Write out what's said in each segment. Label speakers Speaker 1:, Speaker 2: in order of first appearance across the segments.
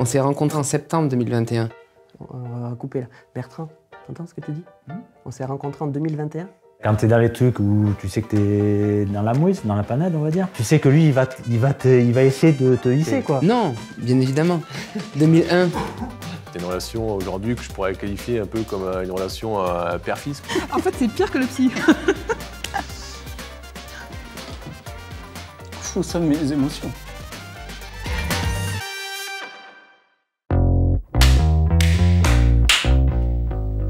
Speaker 1: On s'est rencontrés en septembre 2021.
Speaker 2: On va couper là. Bertrand, t'entends ce que tu dis? On s'est rencontrés en 2021.
Speaker 3: Quand t'es dans les trucs où tu sais que t'es dans la mouise, dans la panade, on va dire, tu sais que lui, il va essayer de te hisser, quoi.
Speaker 1: Non, bien évidemment. 2001.
Speaker 4: C'est une relation aujourd'hui que je pourrais qualifier un peu comme une relation père-fils.
Speaker 5: En fait, c'est pire que le psy.
Speaker 6: Je sonne mes émotions.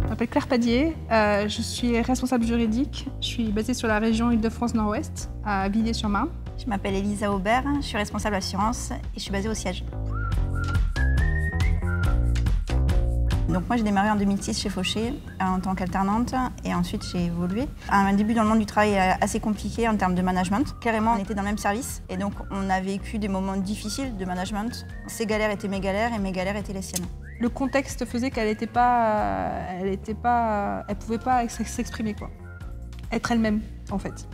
Speaker 5: Je m'appelle Claire Padier, je suis responsable juridique. Je suis basée sur la région Île-de-France Nord-Ouest, à Villiers-sur-Marne.
Speaker 7: Je m'appelle Elisa Aubert, je suis responsable assurance et je suis basée au siège. Donc moi j'ai démarré en 2006 chez Fauché en tant qu'alternante et ensuite j'ai évolué. Un début dans le monde du travail assez compliqué en termes de management. Clairement on était dans le même service et donc on a vécu des moments difficiles de management. Ses galères étaient mes galères et mes galères étaient les siennes.
Speaker 5: Le contexte faisait qu'elle pouvait pas s'exprimer quoi. Être elle-même en fait.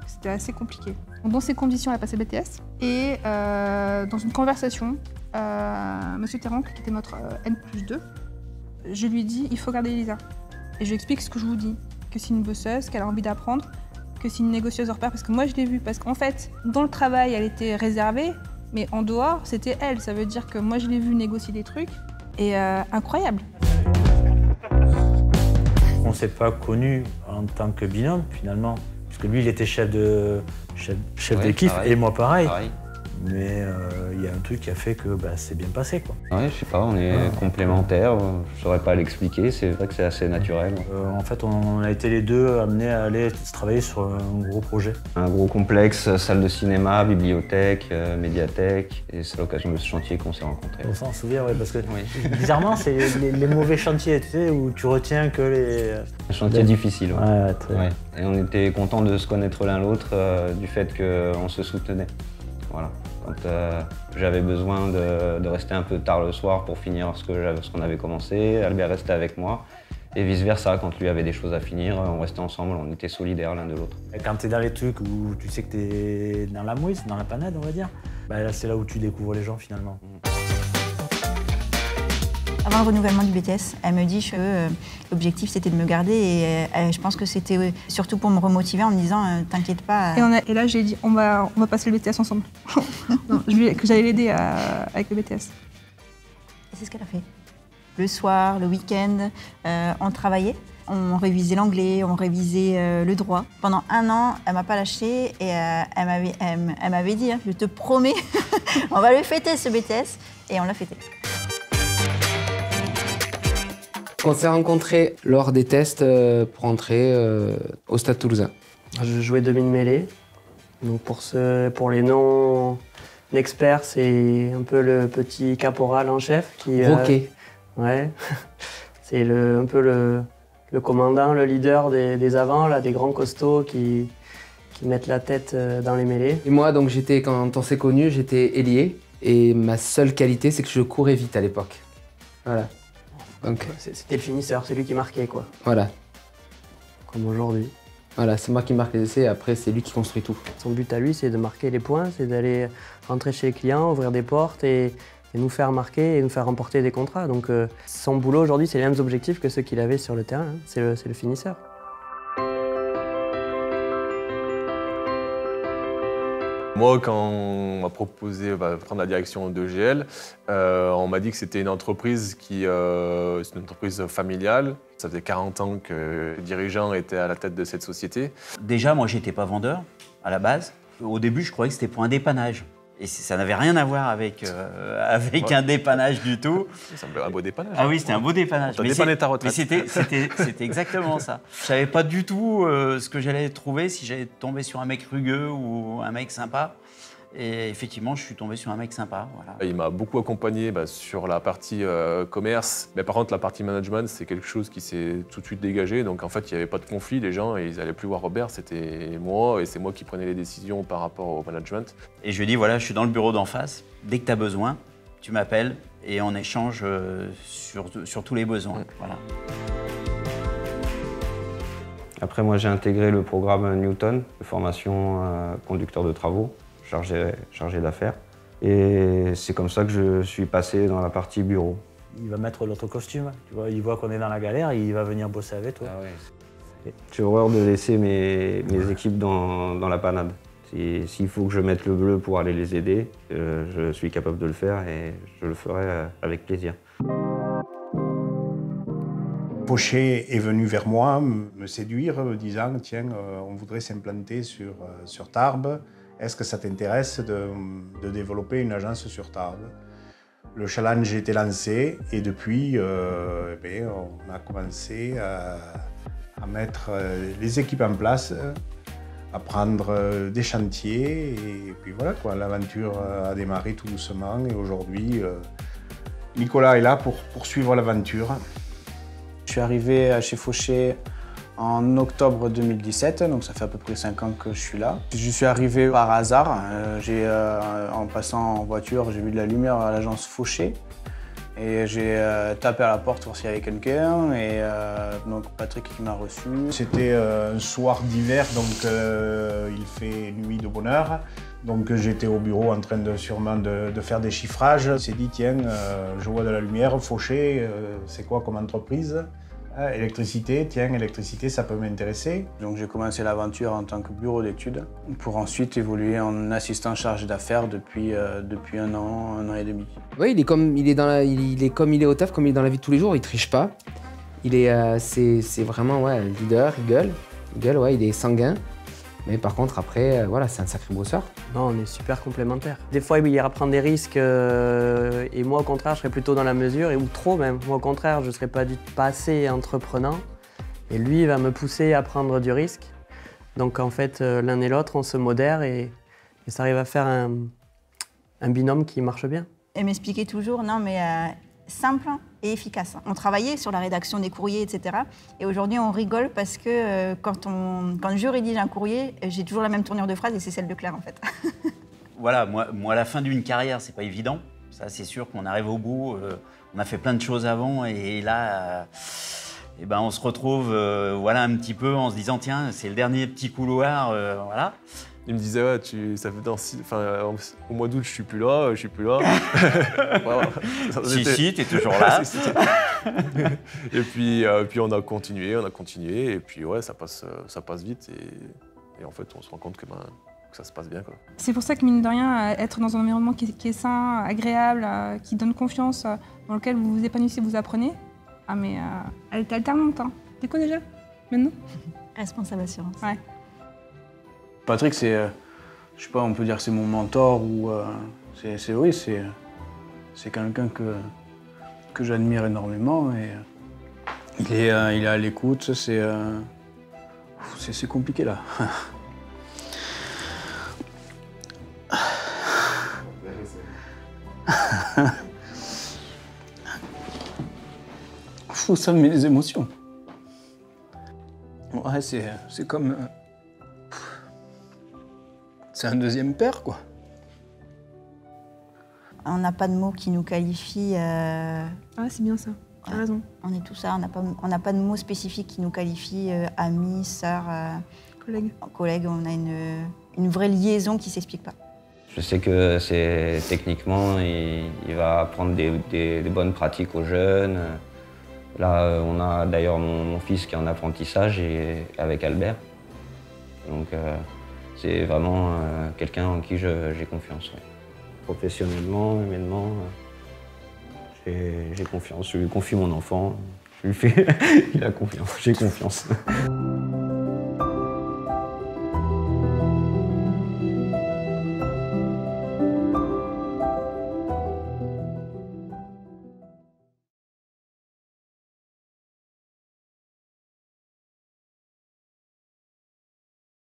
Speaker 5: C'était assez compliqué. Dans ces conditions elle a passé BTS et dans une conversation, Monsieur Terranque qui était notre N+2, je lui dis, il faut garder Elisa. Et je lui explique ce que je vous dis, que c'est une bosseuse, qu'elle a envie d'apprendre, que c'est une négocieuse hors pair, parce que moi je l'ai vue, parce qu'en fait, dans le travail, elle était réservée, mais en dehors, c'était elle. Ça veut dire que moi je l'ai vue négocier des trucs, et incroyable.
Speaker 3: On s'est pas connus en tant que binôme, finalement, parce que lui, il était chef d'équipe, et moi pareil. Mais il y a un truc qui a fait que c'est bien passé, quoi.
Speaker 6: Ouais, je sais pas, on est complémentaires, je saurais pas l'expliquer, c'est vrai que c'est assez naturel.
Speaker 3: En fait, on a été les deux amenés à aller travailler sur un gros projet.
Speaker 6: Un gros complexe, salle de cinéma, bibliothèque, médiathèque, et c'est à l'occasion de ce chantier qu'on s'est rencontrés.
Speaker 3: On s'en souvient, ouais, parce que bizarrement, c'est les mauvais chantiers, tu sais, où tu retiens que les...
Speaker 6: Un chantier difficile,
Speaker 3: ouais. Très...
Speaker 6: ouais. Et on était contents de se connaître l'un l'autre, du fait qu'on se soutenait. Voilà. Quand j'avais besoin de rester un peu tard le soir pour finir ce qu'on avait commencé, Albert restait avec moi. Et vice-versa, quand lui avait des choses à finir, on restait ensemble, on était solidaires l'un de l'autre.
Speaker 3: Quand tu es dans les trucs où tu sais que tu es dans la mouise, dans la panade, on va dire, là, c'est là où tu découvres les gens finalement.
Speaker 7: Avant le renouvellement du BTS, elle me dit que l'objectif c'était de me garder et je pense que c'était surtout pour me remotiver en me disant t'inquiète pas.
Speaker 5: Et là j'ai dit on va passer le BTS ensemble. Non, que j'allais l'aider avec le BTS.
Speaker 7: Et c'est ce qu'elle a fait. Le soir, le week-end, on travaillait. On révisait l'anglais, on révisait le droit. Pendant 1 an, elle m'a pas lâchée et elle m'avait dit je te promets, on va le fêter ce BTS et on l'a fêté.
Speaker 1: On s'est rencontrés lors des tests pour entrer au Stade Toulousain.
Speaker 2: Je jouais demi-mêlée. Donc pour les non-experts, c'est un peu le petit caporal en chef qui...
Speaker 1: Roquet.
Speaker 2: Ouais. C'est un peu le commandant, le leader des avants, là, des grands costauds qui mettent la tête dans les mêlées.
Speaker 1: Et moi, donc quand on s'est connus, j'étais ailier. Et ma seule qualité, c'est que je courais vite à l'époque. Voilà. Donc,
Speaker 2: c'était le finisseur, c'est lui qui marquait, quoi.
Speaker 1: Voilà.
Speaker 2: Comme aujourd'hui.
Speaker 1: Voilà, c'est moi qui marque les essais, après c'est lui qui construit tout.
Speaker 2: Son but à lui, c'est de marquer les points, c'est d'aller rentrer chez les clients, ouvrir des portes et nous faire marquer et nous faire remporter des contrats. Donc son boulot aujourd'hui, c'est les mêmes objectifs que ceux qu'il avait sur le terrain, hein. C'est le finisseur.
Speaker 4: Moi, quand on m'a proposé de prendre la direction d'EGL, on m'a dit que c'était une entreprise familiale. Ça faisait 40 ans que les dirigeants étaient à la tête de cette société.
Speaker 8: Déjà, moi, j'étais pas vendeur à la base. Au début, je croyais que c'était pour un dépannage. Et ça n'avait rien à voir avec un dépannage du tout.
Speaker 4: Ça me fait un beau dépannage.
Speaker 8: Ah oui, c'était un beau dépannage.
Speaker 4: T'as dépanné ta retraite.
Speaker 8: Mais c'était exactement ça. Je savais pas du tout ce que j'allais trouver, si j'allais tomber sur un mec rugueux ou un mec sympa. Et effectivement, je suis tombé sur un mec sympa. Voilà.
Speaker 4: Il m'a beaucoup accompagné sur la partie commerce. Mais par contre, la partie management, c'est quelque chose qui s'est tout de suite dégagé. Donc en fait, il n'y avait pas de conflit. Les gens, ils n'allaient plus voir Robert, c'était moi. Et c'est moi qui prenais les décisions par rapport au management.
Speaker 8: Et je lui ai dit, voilà, je suis dans le bureau d'en face. Dès que tu as besoin, tu m'appelles et on échange sur tous les besoins. Voilà.
Speaker 6: Après, moi, j'ai intégré le programme Newton de formation conducteur de travaux. Chargé d'affaires. Et c'est comme ça que je suis passé dans la partie bureau.
Speaker 3: Il va mettre l'autre costume, tu vois, il voit qu'on est dans la galère, il va venir bosser avec toi.
Speaker 6: Ah ouais. J'ai horreur de laisser mes équipes dans la panade. S'il faut que je mette le bleu pour aller les aider, je suis capable de le faire et je le ferai avec plaisir.
Speaker 9: Fauché est venu vers moi me séduire, me disant « Tiens, on voudrait s'implanter sur Tarbes. Est-ce que ça t'intéresse de développer une agence sur Tarbes ?» Le challenge était lancé et depuis, on a commencé à mettre les équipes en place, à prendre des chantiers et puis voilà quoi, l'aventure a démarré tout doucement et aujourd'hui, Nicolas est là pour poursuivre l'aventure.
Speaker 10: Je suis arrivé chez Fauché en octobre 2017, donc ça fait à peu près 5 ans que je suis là. Je suis arrivé par hasard. En passant en voiture, j'ai vu de la lumière à l'agence Fauché. Et j'ai tapé à la porte pour s'il y avait quelqu'un. Et donc Patrick qui m'a reçu.
Speaker 9: C'était un soir d'hiver, donc il fait nuit de bonne heure. Donc j'étais au bureau en train de faire des chiffrages. Il s'est dit, tiens, je vois de la lumière, Fauché, c'est quoi comme entreprise? Électricité, tiens, électricité, ça peut m'intéresser.
Speaker 10: Donc j'ai commencé l'aventure en tant que bureau d'études pour ensuite évoluer en assistant chargé d'affaires depuis 1 an et demi.
Speaker 1: Oui, il est comme il est au taf, comme il est dans la vie de tous les jours, il triche pas. C'est vraiment leader, il gueule, ouais, il est sanguin. Mais par contre, après, voilà, c'est un sacré bosseur.
Speaker 2: Non, on est super complémentaires. Des fois, il ira prendre des risques et moi, au contraire, je serais plutôt dans la mesure, ou trop même. Moi, au contraire, je ne serais pas assez entreprenant. Et lui, il va me pousser à prendre du risque. Donc, en fait, l'un et l'autre, on se modère et ça arrive à faire un binôme qui marche bien.
Speaker 7: Elle m'expliquait toujours, non mais simple et efficace. On travaillait sur la rédaction des courriers, etc. Et aujourd'hui, on rigole parce que quand je rédige un courrier, j'ai toujours la même tournure de phrase et c'est celle de Claire, en fait.
Speaker 8: Voilà, moi, à la fin d'une carrière, c'est pas évident. Ça, c'est sûr qu'on arrive au bout. On a fait plein de choses avant et là, on se retrouve un petit peu en se disant, tiens, c'est le dernier petit couloir, voilà.
Speaker 4: Il me disait, ouais, ça fait au mois d'août, je suis plus là.
Speaker 8: Voilà. Si, t'es toujours là.
Speaker 4: Et puis on a continué, et puis ouais, ça passe vite, et en fait, on se rend compte que ça se passe bien, quoi.
Speaker 5: C'est pour ça que, mine de rien, être dans un environnement qui est sain, agréable, qui donne confiance, dans lequel vous vous épanouissez, vous apprenez, elle est alternante, hein. T'es quoi déjà, maintenant?
Speaker 7: Responsable assurance.
Speaker 5: Ouais.
Speaker 10: Patrick, c'est, je sais pas, on peut dire que c'est mon mentor ou c'est quelqu'un que j'admire énormément et il est à l'écoute. C'est compliqué là. Ça me met des émotions. Ouais, c'est comme. C'est un deuxième père, quoi.
Speaker 7: On n'a pas de mots qui nous qualifient.
Speaker 5: Ah, c'est bien ça. T'as raison.
Speaker 7: On est tout ça. On n'a pas de mots spécifiques qui nous qualifient amis, sœurs, collègues. On a une vraie liaison qui ne s'explique pas.
Speaker 6: Je sais que c'est techniquement, il va apprendre des bonnes pratiques aux jeunes. Là, on a d'ailleurs mon fils qui est en apprentissage avec Albert. Donc, c'est vraiment quelqu'un en qui j'ai confiance. Ouais. Professionnellement, humainement, j'ai confiance. Je lui confie mon enfant, il a confiance, j'ai confiance.